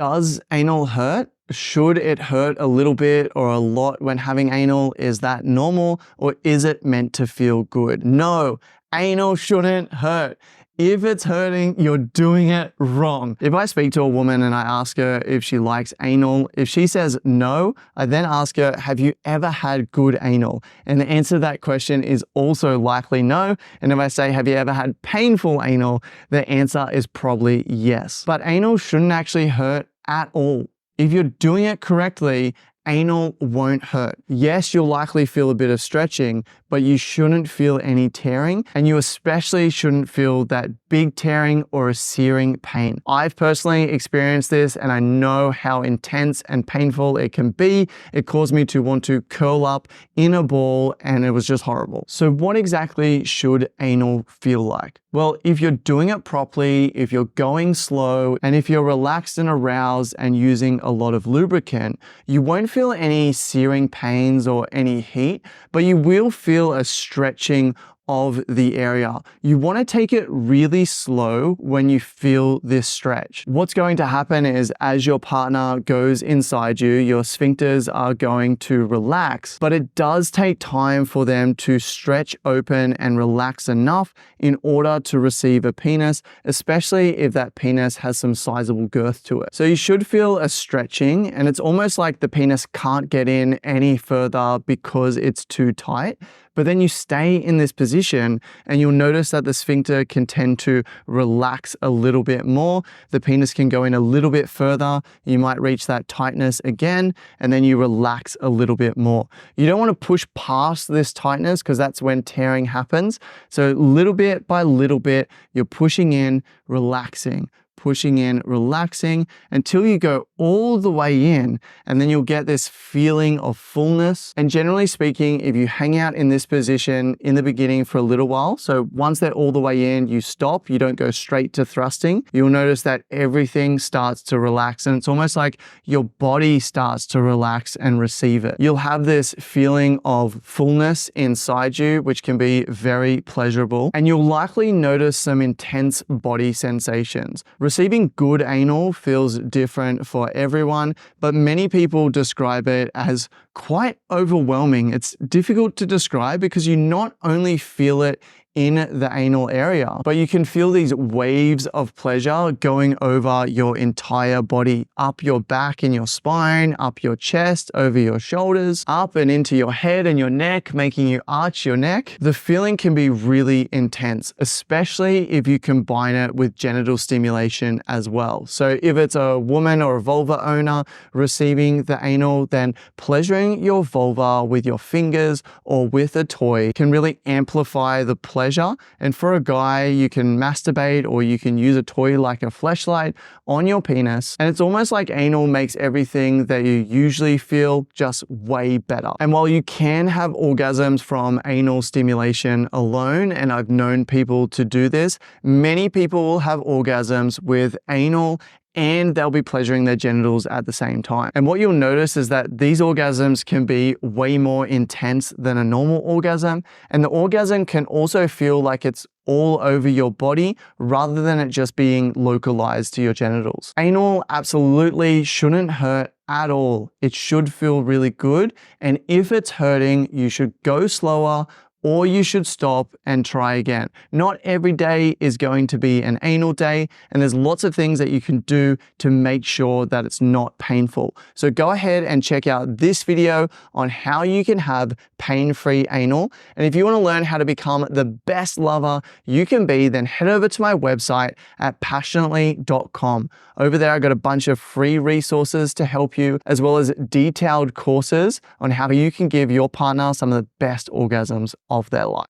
Does anal hurt? Should it hurt a little bit or a lot when having anal? Is that normal, or is it meant to feel good? No, anal shouldn't hurt. If it's hurting, you're doing it wrong. If I speak to a woman and I ask her if she likes anal, if she says no, I then ask her, have you ever had good anal? And the answer to that question is also likely no. And if I say, have you ever had painful anal? The answer is probably yes. But anal shouldn't actually hurt at all. If you're doing it correctly, anal won't hurt. Yes, you'll likely feel a bit of stretching, but you shouldn't feel any tearing, and you especially shouldn't feel that big tearing or a searing pain. I've personally experienced this, and I know how intense and painful it can be. It caused me to want to curl up in a ball, and it was just horrible. So what exactly should anal feel like? Well, if you're doing it properly, if you're going slow, and if you're relaxed and aroused and using a lot of lubricant, you won't feel any searing pains or any heat, but you will feel a stretching of the area. You want to take it really slow when you feel this stretch. What's going to happen is as your partner goes inside you, your sphincters are going to relax, but it does take time for them to stretch open and relax enough in order to receive a penis, especially if that penis has some sizable girth to it. So you should feel a stretching, and it's almost like the penis can't get in any further because it's too tight. But then you stay in this position and you'll notice that the sphincter can tend to relax a little bit more. The penis can go in a little bit further. You might reach that tightness again, and then you relax a little bit more. You don't want to push past this tightness because that's when tearing happens. So little bit by little bit, you're pushing in, relaxing, pushing in, relaxing until you go all the way in, and then you'll get this feeling of fullness. And generally speaking, if you hang out in this position in the beginning for a little while, so once they're all the way in, you stop, you don't go straight to thrusting, you'll notice that everything starts to relax, and it's almost like your body starts to relax and receive it. You'll have this feeling of fullness inside you, which can be very pleasurable, and you'll likely notice some intense body sensations. Receiving good anal feels different for everyone, but many people describe it as quite overwhelming. It's difficult to describe because you not only feel it in the anal area, but you can feel these waves of pleasure going over your entire body, up your back and your spine, up your chest, over your shoulders, up and into your head and your neck, making you arch your neck. The feeling can be really intense, especially if you combine it with genital stimulation as well. So if it's a woman or a vulva owner receiving the anal, then pleasuring your vulva with your fingers or with a toy can really amplify the pleasure. And for a guy, you can masturbate or you can use a toy like a fleshlight on your penis. And it's almost like anal makes everything that you usually feel just way better. And while you can have orgasms from anal stimulation alone, and I've known people to do this, many people will have orgasms with anal and they'll be pleasuring their genitals at the same time. And what you'll notice is that these orgasms can be way more intense than a normal orgasm. And the orgasm can also feel like it's all over your body rather than it just being localized to your genitals. Anal absolutely shouldn't hurt at all. It should feel really good. And if it's hurting, you should go slower, or you should stop and try again. Not every day is going to be an anal day, and there's lots of things that you can do to make sure that it's not painful. So go ahead and check out this video on how you can have pain-free anal. And if you want to learn how to become the best lover you can be, then head over to my website at passionately.com. Over there, I got a bunch of free resources to help you, as well as detailed courses on how you can give your partner some of the best orgasms of their life.